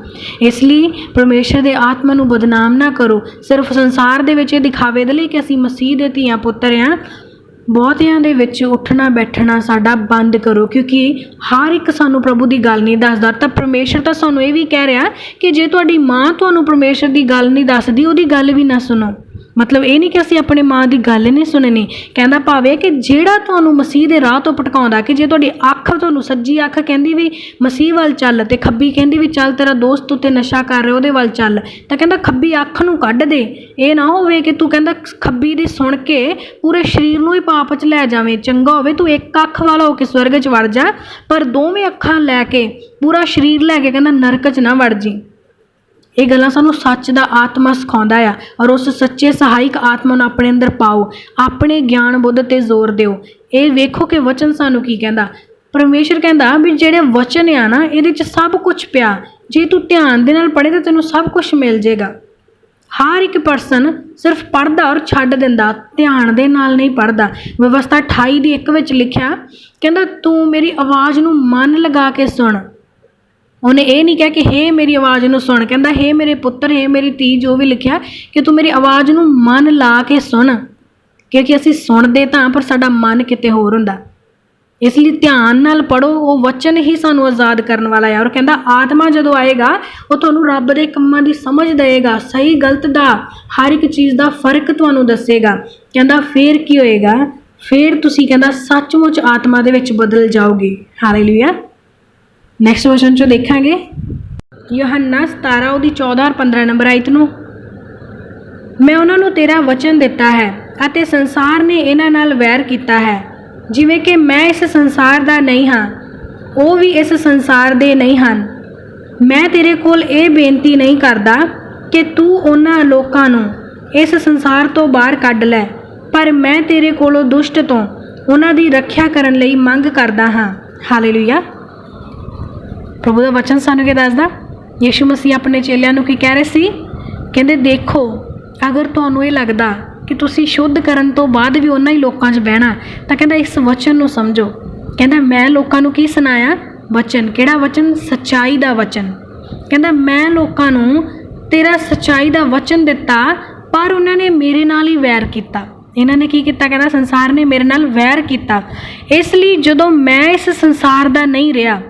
ਇਸ ਲਈ ਪਰਮੇਸ਼ਰ ਦੇ ਆਤਮਾ ਨੂੰ ਬਦਨਾਮ ਨਾ ਕਰੋ, ਸਿਰਫ ਸੰਸਾਰ ਦੇ ਵਿੱਚ ਇਹ ਦਿਖਾਵੇ ਦੇ ਲਈ ਕਿ ਅਸੀਂ ਮਸੀਹ ਦੇ ਧੀਆਂ ਪੁੱਤਰ ਹਾਂ। ਬਹੁਤਿਆਂ ਦੇ ਵਿੱਚ ਉੱਠਣਾ ਬੈਠਣਾ ਸਾਡਾ ਬੰਦ ਕਰੋ, ਕਿਉਂਕਿ ਹਰ ਇੱਕ ਸਾਨੂੰ ਪ੍ਰਭੂ ਦੀ ਗੱਲ ਨਹੀਂ ਦੱਸਦਾ। ਤਾਂ ਪਰਮੇਸ਼ਰ ਤਾਂ ਸਾਨੂੰ ਇਹ ਵੀ ਕਹਿ ਰਿਹਾ ਕਿ ਜੇ ਤੁਹਾਡੀ ਮਾਂ ਤੁਹਾਨੂੰ ਪਰਮੇਸ਼ਰ ਦੀ ਗੱਲ ਨਹੀਂ ਦੱਸਦੀ, ਉਹਦੀ ਗੱਲ ਵੀ ਨਾ ਸੁਣੋ। ਮਤਲਬ ਇਹ ਨਹੀਂ ਕਿ ਅਸੀਂ ਆਪਣੇ ਮਾਂ ਦੀ ਗੱਲ ਨਹੀਂ ਸੁਣਨੀ। ਕਹਿੰਦਾ ਭਾਵੇਂ ਕਿ ਜਿਹੜਾ ਤੁਹਾਨੂੰ ਮਸੀਹ ਦੇ ਰਾਹ ਤੋਂ ਭਟਕਾਉਂਦਾ, ਕਿ ਜੇ ਤੁਹਾਡੀ ਅੱਖ, ਤੁਹਾਨੂੰ ਸੱਜੀ ਅੱਖ ਕਹਿੰਦੀ ਵੀ ਮਸੀਹ ਵੱਲ ਚੱਲ ਤੇ ਖੱਬੀ ਕਹਿੰਦੀ ਵੀ ਚੱਲ ਤੇਰਾ ਦੋਸਤ ਉੱਤੇ ਨਸ਼ਾ ਕਰ ਰਿਹਾ ਉਹਦੇ ਵੱਲ ਚੱਲ, ਤਾਂ ਕਹਿੰਦਾ ਖੱਬੀ ਅੱਖ ਨੂੰ ਕੱਢ ਦੇ। ਇਹ ਨਾ ਹੋਵੇ ਕਿ ਤੂੰ ਕਹਿੰਦਾ ਖੱਬੀ ਦੀ ਸੁਣ ਕੇ ਪੂਰੇ ਸਰੀਰ ਨੂੰ ਹੀ ਪਾਪ 'ਚ ਲੈ ਜਾਵੇਂ। ਚੰਗਾ ਹੋਵੇ ਤੂੰ ਇੱਕ ਅੱਖ ਵਾਲਾ ਹੋ ਕੇ ਸਵਰਗ 'ਚ ਵੜ ਜਾ, ਪਰ ਦੋਵੇਂ ਅੱਖਾਂ ਲੈ ਕੇ ਪੂਰਾ ਸਰੀਰ ਲੈ ਕੇ ਕਹਿੰਦਾ ਨਰਕ 'ਚ ਨਾ ਵੜ ਜੀ। ਇਹ ਗੱਲਾਂ ਸਾਨੂੰ ਸੱਚ ਦਾ ਆਤਮਾ ਸਿਖਾਉਂਦਾ ਆ, ਔਰ ਉਸ ਸੱਚੇ ਸਹਾਇਕ ਆਤਮਾ ਨੂੰ ਆਪਣੇ ਅੰਦਰ ਪਾਓ, ਆਪਣੇ ਗਿਆਨ ਬੁੱਧ 'ਤੇ ਜ਼ੋਰ ਦਿਓ। ਇਹ ਵੇਖੋ ਕਿ ਵਚਨ ਸਾਨੂੰ ਕੀ ਕਹਿੰਦਾ। ਪਰਮੇਸ਼ਰ ਕਹਿੰਦਾ ਵੀ ਜਿਹੜੇ ਵਚਨ ਆ ਨਾ, ਇਹਦੇ 'ਚ ਸਭ ਕੁਝ ਪਿਆ, ਜੇ ਤੂੰ ਧਿਆਨ ਦੇ ਨਾਲ ਪੜ੍ਹੇ ਤਾਂ ਤੈਨੂੰ ਸਭ ਕੁਝ ਮਿਲ ਜਾਏਗਾ। ਹਰ ਇੱਕ ਪਰਸਨ ਸਿਰਫ ਪੜ੍ਹਦਾ ਔਰ ਛੱਡ ਦਿੰਦਾ, ਧਿਆਨ ਦੇ ਨਾਲ ਨਹੀਂ ਪੜ੍ਹਦਾ। ਵਿਵਸਥਾ 28:1 ਵਿੱਚ ਲਿਖਿਆ, ਕਹਿੰਦਾ ਤੂੰ ਮੇਰੀ ਆਵਾਜ਼ ਨੂੰ ਮਨ ਲਗਾ ਕੇ ਸੁਣ। ਉਹਨੇ ਇਹ ਨਹੀਂ ਕਿਹਾ ਕਿ ਹੇ ਮੇਰੀ ਆਵਾਜ਼ ਨੂੰ ਸੁਣ, ਕਹਿੰਦਾ ਹੇ ਮੇਰੇ ਪੁੱਤਰ, ਹੇ ਮੇਰੀ ਧੀ, ਜੋ ਵੀ ਲਿਖਿਆ ਕਿ ਤੂੰ ਮੇਰੀ ਆਵਾਜ਼ ਨੂੰ ਮਨ ਲਾ ਕੇ ਸੁਣ। ਕਿਉਂਕਿ ਅਸੀਂ ਸੁਣਦੇ ਤਾਂ, ਪਰ ਸਾਡਾ ਮਨ ਕਿਤੇ ਹੋਰ ਹੁੰਦਾ। ਇਸ ਲਈ ਧਿਆਨ ਨਾਲ ਪੜ੍ਹੋ, ਉਹ ਵਚਨ ਹੀ ਸਾਨੂੰ ਆਜ਼ਾਦ ਕਰਨ ਵਾਲਾ ਹੈ। ਔਰ ਕਹਿੰਦਾ ਆਤਮਾ ਜਦੋਂ ਆਏਗਾ, ਉਹ ਤੁਹਾਨੂੰ ਰੱਬ ਦੇ ਕੰਮਾਂ ਦੀ ਸਮਝ ਦੇਵੇਗਾ, ਸਹੀ ਗਲਤ ਦਾ, ਹਰ ਇੱਕ ਚੀਜ਼ ਦਾ ਫਰਕ ਤੁਹਾਨੂੰ ਦੱਸੇਗਾ। ਕਹਿੰਦਾ ਫਿਰ ਕੀ ਹੋਏਗਾ, ਫਿਰ ਤੁਸੀਂ ਕਹਿੰਦਾ ਸੱਚਮੁੱਚ ਆਤਮਾ ਦੇ ਵਿੱਚ ਬਦਲ ਜਾਓਗੇ। ਹਾਲੇਲੂਇਆ। ਨੈਕਸਟ ਵਚਨ 'ਚੋਂ ਦੇਖਾਂਗੇ ਯੋਹੰਨਾ 17:14-15 ਨੰਬਰ ਆਇਤ ਨੂੰ। ਮੈਂ ਉਹਨਾਂ ਨੂੰ ਤੇਰਾ ਵਚਨ ਦਿੱਤਾ ਹੈ ਅਤੇ ਸੰਸਾਰ ਨੇ ਇਹਨਾਂ ਨਾਲ ਵੈਰ ਕੀਤਾ ਹੈ, ਜਿਵੇਂ ਕਿ ਮੈਂ ਇਸ ਸੰਸਾਰ ਦਾ ਨਹੀਂ ਹਾਂ, ਉਹ ਵੀ ਇਸ ਸੰਸਾਰ ਦੇ ਨਹੀਂ ਹਨ। मैं तेरे कोल ये बेनती नहीं करदा कि तू उन्हां लोकां नूं इस संसार तो बाहर कढ लै, पर मैं तेरे कोलों दुष्ट तो उन्हां दी रखिया करन लई मंग करदा हां। हालेलुया। प्रभु का वचन सानू क्या दसदा? यीशु मसीह अपने चेलियां नूं की कह रहे सी? कहंदे देखो, अगर तुहानूं ये लगदा कि तुसीं शुद्ध करन तो बाद भी उन्हां ही लोकां 'च बहना, तां कहंदा इस वचन नूं समझो। कहंदा मैं लोकां नूं की सुनाया? वचन। किहड़ा वचन? सच्चाई दा वचन। कहंदा मैं लोकां नूं तेरा सच्चाई दा वचन दिता, पर उन्हां ने मेरे नाल ही वैर कीता। इन्हां ने की कीता? कहंदा संसार ने मेरे नाल वैर कीता, इसलिए जदों मैं इस संसार दा नहीं रहा,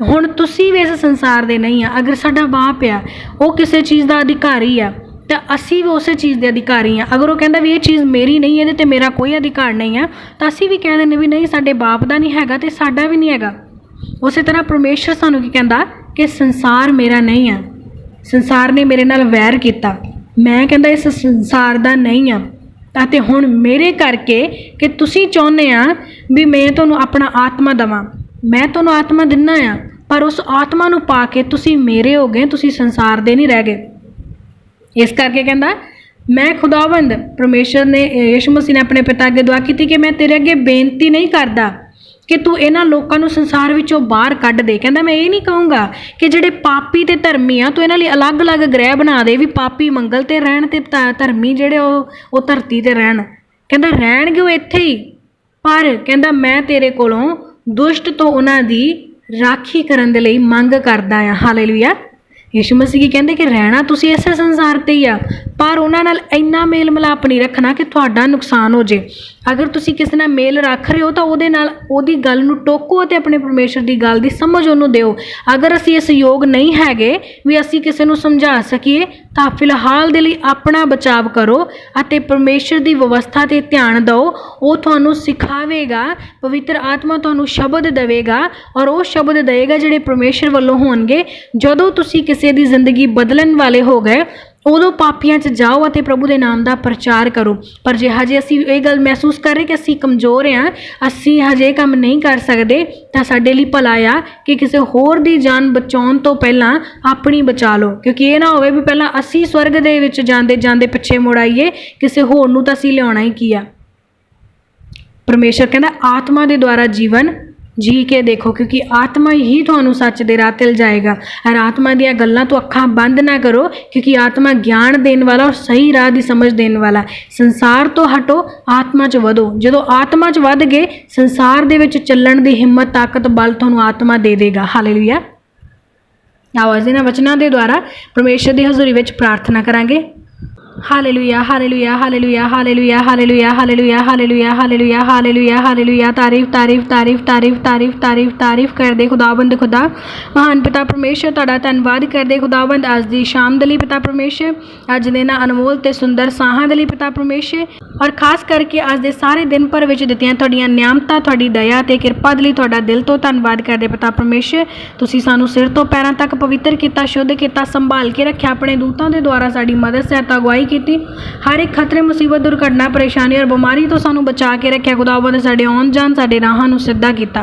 हुण तुसीं भी इस संसार दे नहीं आ। अगर साडा बाप आ वो किसी चीज़ का अधिकारी आ, तो असी भी उस चीज़ के अधिकारी हाँ। अगर वो कहता भी ये चीज़ मेरी नहीं है तो मेरा कोई अधिकार नहीं है, तो असी भी कह दें भी नहीं साडे बाप का नहीं हैगा तो साडा भी नहीं हैगा। उस तरह परमेश्वर सानू की कहता कि संसार मेरा नहीं है, संसार ने मेरे नाल वैर किया, मैं कहता इस संसार का नहीं हाँ, तो हुण मेरे करके कि तुसीं चाहुंदे आ भी मैं तुहानूं अपना आत्मा देवां, मैं तुहानूं आत्मा दिना आ, पर उस आत्मा नूं पा के तुसीं मेरे हो गए, तुसीं संसार दे नहीं रह गए। इस करके कहता मैं खुदावंद परमेश्वर ने यीशु मसीह ने अपने पिता अगे दुआ की कि मैं तेरे अगे बेनती नहीं करता कि तू इन्हां लोकां नूं संसार विचों बाहर कढ दे। कहता मैं ये नहीं कहूँगा कि जिहड़े पापी ते धर्मी आ तू इन्हां लई अलग अलग ग्रह बना दे भी पापी मंगल ते रहण ते धर्मी जिहड़े वो धरती ते रहण। कहता रहणगे वो इत्थे ही, पर कहता मैं तेरे कोलों दुष्ट तो उन्हां दी राखी करन दे लई मंग करदा आ। हालेलुया। यीशु मसीह की कहते कि रहना तुसी इस संसार ते ही आ, पर उन्हां नाल इन्ना मेल मिलाप नहीं रखना कि तुहाडा नुकसान हो जाए। अगर तुसी किसी नाल मेल रख रहे हो तो उहदे नाल उहदी गल नूं टोको ते अपने परमेश्वर की गल की समझ उहनूं दिओ। अगर असी इस योग नहीं हैगे भी असी किसी नूं समझा सकीए तो फिलहाल दे लई अपना बचाव करो अते परमेश्वर की व्यवस्था ते ध्यान दो। वो तुहानूं सिखावेगा, पवित्र आत्मा तुहानूं शब्द देवेगा और वो शब्द देगा जिहड़े परमेश्वर वल्लों होणगे। जदों तुसी किसी दी जिंदगी बदलण वाले हो गए उदों पापियां च जाओ अते प्रभु के नाम का प्रचार करो। पर जे हजे असी ये गल महसूस कर रहे कि असी कमज़ोर हाँ, असी हजे काम नहीं कर सकते, तो साडे लई भला आ कि किसी होर दी जान बचाउण तो पहला अपनी बचा लो, क्योंकि ये ना होवे भी पहला असी स्वर्ग दे विच जांदे जांदे पिछे मुड़ आईए, किसी होर नूं तां असी लिआउणा ही की आ। परमेश्वर कहता आत्मा के द्वारा जीवन जी के देखो, क्योंकि आत्मा ही तुहानूं सच दे राह ते जाएगा। और आत्मा दीयां गल्लां तो अखां बंद ना करो, क्योंकि आत्मा ज्ञान देने वाला और सही राह की समझ देने वाला। संसार तो हटो, आत्मा च वधो। जदों आत्मा च वध गए संसार दे विच चलण दी हिम्मत ताकत बल तुहानूं आत्मा दे देगा। हालेलुया। आओ असीं इन्हां वचनां दे द्वारा परमेश्वर की हज़ूरी विच प्रार्थना करांगे। Hallelujah hallelujah hallelujah hallelujah hallelujah hallelujah hallelujah hallelujah hallelujah hallelujah. तारीफ तारीफ तारीफ तारीफ तारीफ तारीफ तारीफ कर दे खुदावंद खुदा महान पिता परमेश्वर, तुहाडा धन्नवाद करदे खुदावंद अज दी शाम दे लई पिता परमेश्वर, अज दे ना अनमोल ते सुंदर साहां दे लई पिता परमेश्वर, और खास करके अज दे सारे दिन भर विच दित्तियां तुहाडीआं नियामतां, तुहाडी दया ते किरपा दे लई तुहाडा दिल तो धन्नवाद करदे पिता परमेश्वर। तुसीं सानूं सिर तो पैरां तक पवित्र किया, शुद्ध किया, संभाल के रखिया, अपने दूतां दे द्वारा साडी मदद सहायता अगुवाई की, हर एक खतरे मुसीबत दुर्घटना परेशानी और बीमारी तो सानू बचा के रखिया खुदावंद, साडे आउण जाण साडे राहां नूं सीधा कीता।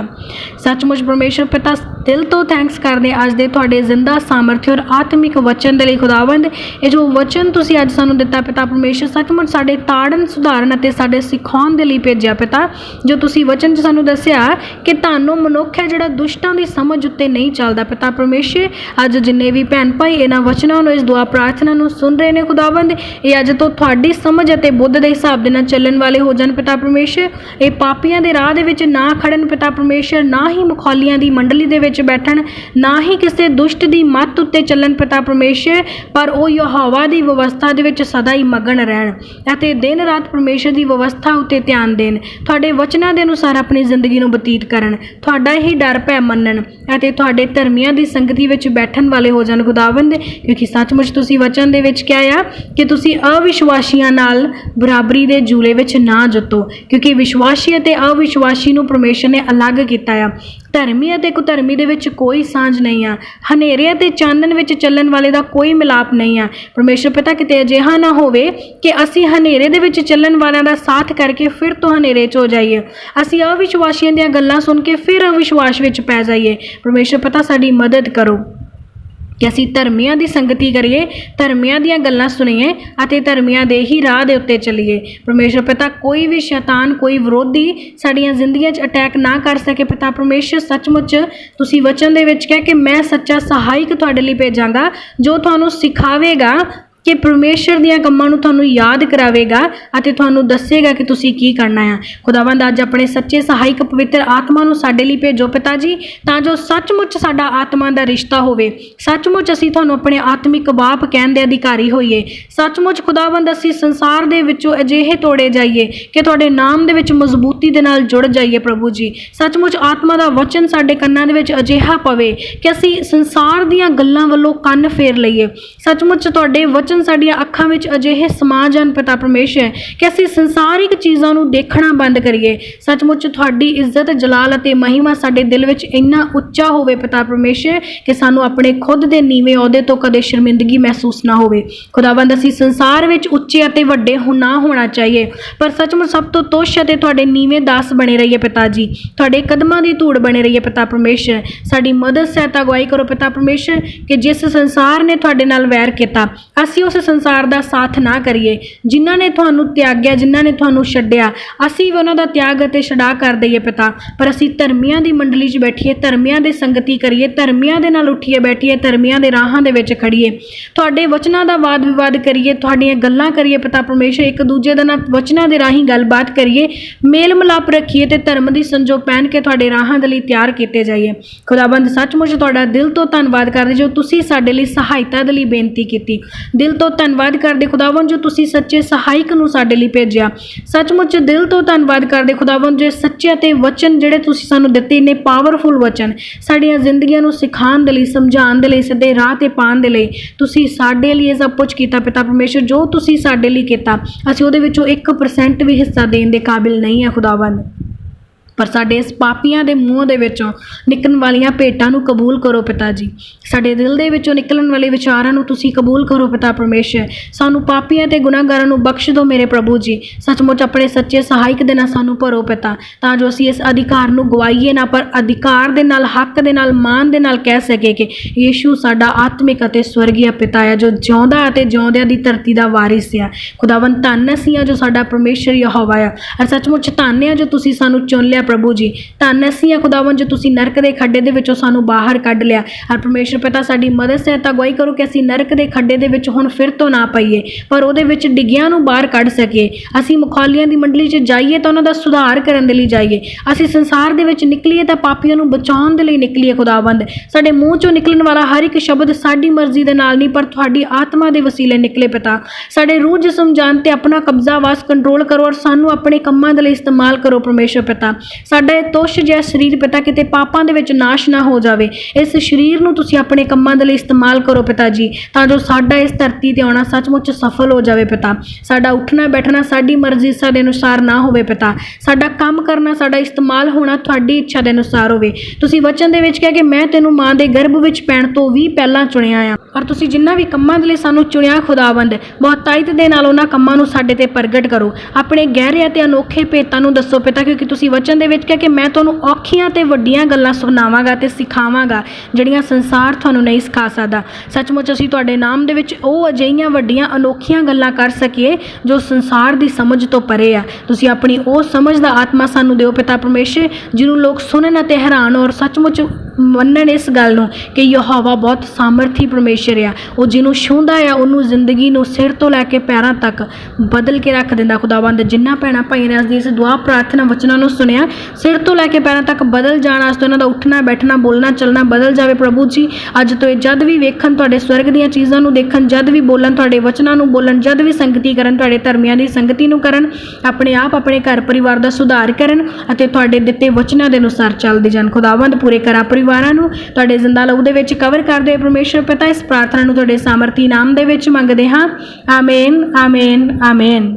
सचमुच परमेश्वर पिता दिल तो थैंक्स करदे अज दे तुहाडे जिंदा सामर्थ्य और आत्मिक वचन दे लई खुदावंद। ये जो वचन तुसीं अज सानू दिता पिता परमेश्वर सचमुच साडे ताड़न सुधारन अते साडे सिखाउण दे लई भेजिया पिता। जो तुसीं वचन च सानू दस्सिया कि तानू मनुख है जिहड़ा दुष्टां दी समझ उत्ते नहीं चलदा पिता परमेश्वर, अज जिन्ने भी भैन भाई इन्हां वचनां नूं इस दुआ प्रार्थना नूं सुन रहे ने खुदावंद, ये अज तो तुहाडी समझ अते बुद्ध दे हिसाब दे नाल चलण वाले हो जाण पिता परमेश्वर। ये पापियां दे राह दे विच ना खड़न पिता परमेश्वर, ना ही मुखौलियां दी मंडली दे विच बैठण, ना ही किसी दुष्ट दी मत उत्ते चलन पिता परमेश्वर, पर वो यहोवा दी व्यवस्था दे विच सदा ही मगन रहण अते दिन रात परमेश्वर दी व्यवस्था उत्ते ध्यान देण, तुहाडे वचनां दे अनुसार अपनी जिंदगी नूं बतीत करन, तुहाडा ही डर भै मन्नण अते तुहाडे धर्मियां दी संगति विच बैठण वाले हो जाण खुदावंद। क्योंकि सचमुच तुसीं वचन दे विच कहा आ कि तुसीं अविश्वासियां नाल बराबरी दे जूले विच ना जुतो, क्योंकि विश्वासी अते अविश्वासी नूं परमेश्वर ने अलग कीता आ। धर्मी अते कुधर्मी दे विच कोई सांझ नहीं आ, हनेरे अते चानन विच चलण वाले दा कोई मिलाप नहीं आ। परमेश्वर पिता किते अजिहा ना होवे कि असीं हनेरे दे विच चलण वालिਆਂ दा साथ करके फिर तो हनेरे च हो जाइए, असीं अविश्वासियां दीयां गल्लां सुन के फिर अविश्वास विच पै जाइए। परमेश्वर पिता साडी मदद करो, कि असी धर्मियां की संगति करिए, धर्मियां दीयां गल्लां सुनीए अते धर्मियां दे ही राह दे उत्ते चलीए। परमेश्वर पिता कोई भी शैतान, कोई विरोधी साडियां जिंदगियां 'च अटैक ना कर सके। पिता परमेश्वर सचमुच तुसी वचन दे विच कह के मैं सच्चा सहायक तुहाडे लई भेजांगा जो तुहानूं सिखावेगा कि परमेश्वर दियां कम्मां नूं तुहानूं याद करावेगा अते तुहानूं दस्सेगा कि तुसीं की करना है। खुदावंद अज अपने सच्चे सहायक पवित्र आत्मा नूं साडे लई भेजो पिता जी, तां जो सचमुच साडा आत्मा दा रिश्ता होवे, सचमुच असीं तुहानूं अपने आत्मिक बाप कहण दे अधिकारी होईए। सचमुच खुदावंद असीं संसार दे विचों अजिहे तोड़े जाइए कि तुहाडे नाम दे विच मजबूती दे नाल जुड़ जाइए। प्रभु जी सचमुच आत्मा दा वचन साडे कन्नां दे विच अजिहा पवे कि असीं संसार दीयां गल्लां वल्लों कंन फेर लईए। सचमुच तुहाडे वचन साडियां अखां विच अजिहे समा जाण पिता परमेश्वर कि असीं संसारिक चीज़ां नूं देखना बंद करिए। सचमुच तुहाडी इज्जत जलाल अते महिमा साडे दिल विच इन्ना उच्चा होवे पिता परमेश्वर कि सानूं अपने खुद दे नीवें अहुदे तो कदे शर्मिंदगी महसूस ना होवे। खुदावंद असीं संसार विच उच्चे अते वड्डे ना होना चाहिए, पर सचमुच सब तो तुच्छ अते तुहाडे नीवें दास बने रहिए पिता जी, तुहाडे कदमां दी धूड़ बने रहिए पिता परमेश्वर। साडी मदद सहायता अगुवाई करो पिता परमेश्वर कि जिस संसार ने तुहाडे नाल वैर कीता असीं उस संसार का साथ ना करिए। जिन्हां ने तुहानूं त्याग्या, जिन्हां ने तुहानूं छड्डिया, असीं भी उन्हां दा त्याग अते छड़ा कर दईए पिता, पर असीं धर्मियां दी मंडली 'च बैठीए, धर्मियां दे संगति करिए, धर्मियां दे नाल उठिए बैठीए, धर्मियां दे राहां दे विच खड़ीए, तुहाडे वचनां दा वाद विवाद करिए, तुहाडीआं गल्लां करिए पिता परमेश्वर, एक दूजे दे नाल वचनां दे राहीं गलबात करिए, मेल मिलाप रखिए ते धर्म दी संजो पहन के तुहाडे राहां दे लई तैयार कीते जाइए। खुदाबंद सचमुच तुहाडा दिल तो धन्नवाद करदे जो तुसीं साडे लई सहायता दे लई बेनती कीती। दिल तो धन्नवाद करदे खुदावंद जो तुसीं सच्चे सहायक नूं साडे लई भेजिया। सचमुच दिल तो धन्नवाद करदे खुदावंद जो सच्चे ते वचन जिहड़े तुसीं सानूं दित्ते इन्ने पावरफुल वचन साडीआं जिंदगियां नूं सिखाउण दे लई, समझाउण दे लई, सिद्धे राह ते पाउण दे लई तुसीं साडे लई सब कुछ कीता पिता परमेश्वर। जो तुसीं साडे लई कीता असीं उहदे विचों 1% भी हिस्सा देण दे काबिल नहीं है खुदावंद, पर साडे इस पापियां दे मूँह दे विचों निकलण वालियां भेटां नूं कबूल करो पिता जी। साडे दिल दे विचों निकलण वाले विचारां नूं तुसीं कबूल करो पिता परमेश्वर। सानूं पापियां ते गुनाहगारां नूं बख्श दो मेरे प्रभु जी। सचमुच अपने सच्चे सहायक दे नाल सानूं भरो पिता, तां जो असीं इस अधिकार नूं गवाईए ना, पर अधिकार दे नाल, हक दे नाल, मान दे नाल कह सके कि यीशु साडा आत्मिक अते स्वर्गीय पिता है जो जिउंदा अते जिउंदिआं दी धरती दा वारिस है। खुदावंद धन असीं आ जो साडा परमेश्वर यहोवा है, अर सचमुच धन है जो तुसीं सानूं चुन लिया प्रभु जी। धन असीं आ खुदावंद जो तुसीं नरक दे खड्डे दे विचों सानूं बाहर कढ लिया। और परमेश्वर पिता साडी मदद सहायता अगुवाई करो कि असीं नरक दे खड्डे दे विच हुण फिर तो ना पईए, पर ਉਹਦੇ ਵਿੱਚ ਡਿੱਗਿਆਂ ਨੂੰ ਬਾਹਰ ਕੱਢ ਸਕੀਏ। ਅਸੀਂ ਮੁਖਾਲੀਆਂ ਦੀ ਮੰਡਲੀ 'ਚ ਜਾਈਏ ਤਾਂ ਉਹਨਾਂ ਦਾ ਸੁਧਾਰ ਕਰਨ ਦੇ ਲਈ ਜਾਈਏ। ਅਸੀਂ ਸੰਸਾਰ ਦੇ ਵਿੱਚ ਨਿਕਲੀਏ ਤਾਂ ਪਾਪੀਆਂ ਨੂੰ ਬਚਾਉਣ ਦੇ ਲਈ ਨਿਕਲੀਏ खुदावंद। ਸਾਡੇ ਮੂੰਹ 'ਚੋਂ ਨਿਕਲਣ ਵਾਲਾ ਹਰ ਇੱਕ ਸ਼ਬਦ ਸਾਡੀ ਮਰਜ਼ੀ ਦੇ ਨਾਲ ਨਹੀਂ, ਪਰ ਤੁਹਾਡੀ ਆਤਮਾ ਦੇ ਵਸੀਲੇ ਨਿਕਲੇ ਪਿਤਾ। ਸਾਡੇ ਰੂਹ ਜਿਸਮ ਜਾਨ ਤੇ ਆਪਣਾ ਕਬਜ਼ਾ ਵਾਸ ਕੰਟਰੋਲ ਕਰੋ ਔਰ ਸਾਨੂੰ ਆਪਣੇ ਕੰਮਾਂ ਦੇ ਲਈ ਇਸਤੇਮਾਲ ਕਰੋ परमेश्वर पिता। ਸਾਡਾ ਇਹ ਤੁੱਛ ਜਿਹਾ ਸਰੀਰ ਪਿਤਾ ਕਿਤੇ ਪਾਪਾਂ ਦੇ ਵਿੱਚ ਨਾਸ਼ ਨਾ ਹੋ ਜਾਵੇ। ਇਸ ਸਰੀਰ ਨੂੰ ਤੁਸੀਂ ਆਪਣੇ ਕੰਮਾਂ ਦੇ ਲਈ ਇਸਤੇਮਾਲ ਕਰੋ ਪਿਤਾ ਜੀ, ਤਾਂ ਜੋ ਸਾਡਾ ਇਸ ਧਰਤੀ ਤੇ ਆਉਣਾ ਸੱਚਮੁੱਚ ਸਫਲ ਹੋ ਜਾਵੇ ਪਿਤਾ। ਸਾਡਾ ਉੱਠਣਾ ਬੈਠਣਾ ਸਾਡੀ ਮਰਜ਼ੀ ਦੇ ਅਨੁਸਾਰ ਨਾ ਹੋਵੇ ਪਿਤਾ। ਸਾਡਾ ਕੰਮ ਕਰਨਾ, ਸਾਡਾ ਇਸਤੇਮਾਲ ਹੋਣਾ ਤੁਹਾਡੀ ਇੱਛਾ ਦੇ ਅਨੁਸਾਰ ਹੋਵੇ। ਤੁਸੀਂ ਵਚਨ ਦੇ ਵਿੱਚ ਕਿਹਾ ਕਿ ਮੈਂ ਤੈਨੂੰ ਮਾਂ ਦੇ ਗਰਭ ਵਿੱਚ ਪੈਣ ਤੋਂ ਵੀ ਪਹਿਲਾਂ ਚੁਣਿਆ ਆ, ਔਰ ਤੁਸੀਂ ਜਿੰਨਾ ਵੀ ਕੰਮਾਂ ਦੇ ਲਈ ਸਾਨੂੰ ਚੁਣਿਆ खुदावंद ਬਹੁਤਾਇਤ ਦੇ ਨਾਲ ਉਹਨਾਂ ਕੰਮਾਂ ਨੂੰ ਸਾਡੇ ਤੇ ਪ੍ਰਗਟ ਕਰੋ। ਆਪਣੇ ਗਹਿਰੇ ਅਤੇ ਅਨੋਖੇ ਭੇਤਾਂ ਨੂੰ ਦੱਸੋ ਪਿਤਾ, ਕਿਉਂਕਿ ਤੁਸੀਂ ਵਚਨ ਦੇ ਵਿੱਚ ਕਿਹਾ ਕਿ ਮੈਂ ਤੁਹਾਨੂੰ ਔਖੀਆਂ ਤੇ ਵੱਡੀਆਂ ਗੱਲਾਂ ਸੁਣਾਵਾਂਗਾ ਤੇ ਸਿਖਾਵਾਂਗਾ ਜਿਹੜੀਆਂ ਸੰਸਾਰ ਤੁਹਾਨੂੰ ਨਹੀਂ ਸਿਖਾ ਸਕਦਾ। ਸੱਚਮੁੱਚ ਅਸੀਂ ਤੁਹਾਡੇ ਨਾਮ ਦੇ ਵਿੱਚ ਉਹ ਅਜਿਹੀਆਂ ਵੱਡੀਆਂ ਅਨੋਖੀਆਂ ਗੱਲਾਂ ਕਰ ਸਕੀਏ ਜੋ ਸੰਸਾਰ ਦੀ ਸਮਝ ਤੋਂ ਪਰੇ ਆ। ਤੁਸੀਂ ਆਪਣੀ ਉਹ ਸਮਝ ਦਾ ਆਤਮਾ ਸਾਨੂੰ ਦਿਓ ਪਿਤਾ ਪਰਮੇਸ਼ਰ, ਜਿਹਨੂੰ ਲੋਕ ਸੁਣਨ ਅਤੇ ਹੈਰਾਨ ਔਰ ਸੱਚਮੁੱਚ ਮੰਨਣ ਇਸ ਗੱਲ ਨੂੰ ਕਿ ਯਹੋਵਾ ਬਹੁਤ ਸਾਮਰਥੀ ਪਰਮੇਸ਼ਰ ਆ। ਉਹ ਜਿਹਨੂੰ ਛੂੰਹਦਾ ਆ ਉਹਨੂੰ ਜ਼ਿੰਦਗੀ ਨੂੰ ਸਿਰ ਤੋਂ ਲੈ ਕੇ ਪੈਰਾਂ ਤੱਕ ਬਦਲ ਕੇ ਰੱਖ ਦਿੰਦਾ। ਖੁਦਾਵੰਦ ਜਿੰਨਾ ਭੈਣਾਂ ਭਾਈਆਂ ਨੇ ਅੱਜ ਦੀ ਇਸ ਦੁਆ ਪ੍ਰਾਰਥਨਾ ਵਚਨਾਂ ਨੂੰ ਸੁਣਿਆ, ਸਿਰ ਤੋਂ ਲੈ ਕੇ ਪੈਰਾਂ ਤੱਕ ਬਦਲ ਜਾਣ ਵਾਸਤੇ ਉਹਨਾਂ ਦਾ ਉੱਠਣਾ ਬੈਠਣਾ ਬੋਲਣਾ ਚੱਲਣਾ ਬਦਲ ਜਾਵੇ ਪ੍ਰਭੂ ਜੀ। ਅੱਜ ਤੋਂ ਇਹ ਜਦ ਵੀ ਵੇਖਣ ਤੁਹਾਡੇ ਸਵਰਗ ਦੀਆਂ ਚੀਜ਼ਾਂ ਨੂੰ ਦੇਖਣ, ਜਦ ਵੀ ਬੋਲਣ ਤੁਹਾਡੇ ਵਚਨਾਂ ਨੂੰ ਬੋਲਣ, ਜਦ ਵੀ ਸੰਗਤੀ ਕਰਨ ਤੁਹਾਡੇ ਧਰਮੀਆਂ ਦੀ ਸੰਗਤੀ ਨੂੰ ਕਰਨ, ਆਪਣੇ ਆਪ ਆਪਣੇ ਘਰ ਪਰਿਵਾਰ ਦਾ ਸੁਧਾਰ ਕਰਨ ਅਤੇ ਤੁਹਾਡੇ ਦਿੱਤੇ ਵਚਨਾਂ ਦੇ ਅਨੁਸਾਰ ਚੱਲਦੇ ਜਾਣ। ਖੁਦਾਵੰਦ ਪੂਰੇ ਘਰਾਂ ਪਰਿਵਾਰਾਂ ਨੂੰ ਤੁਹਾਡੇ ਜ਼ਿੰਦਾ ਲਹੂ ਦੇ ਵਿੱਚ ਕਵਰ ਕਰਦੇ ਪਰਮੇਸ਼ਰ ਪਿਤਾ। ਇਸ ਪ੍ਰਾਰਥਨਾ ਨੂੰ ਤੁਹਾਡੇ ਸਾਮਰਥੀ ਨਾਮ ਦੇ ਵਿੱਚ ਮੰਗਦੇ ਹਾਂ, ਆਮੇਨ, ਆਮੇਨ, ਆਮੇਨ।